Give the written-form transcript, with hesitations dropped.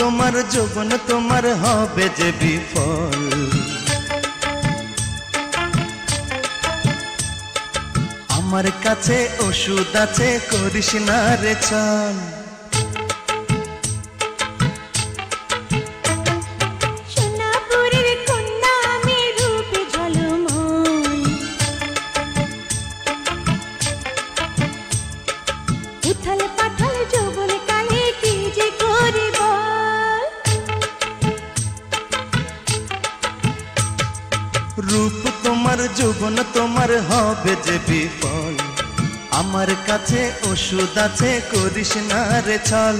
তোমার যৌবন তোমার হবে যে বিফল। আমার কাছে ওষুধ আছে, করিস না রে ছল। সোনাপুরের কন্যা আমি, রূপে ঝলমল, উথাল পাথাল যৌবন কালে কি যে করি বল। রূপ তোমার যৌবন তোমার হবে যে বিফল। আমার কাছে ওষুধ আছে, করিস না রে ছল।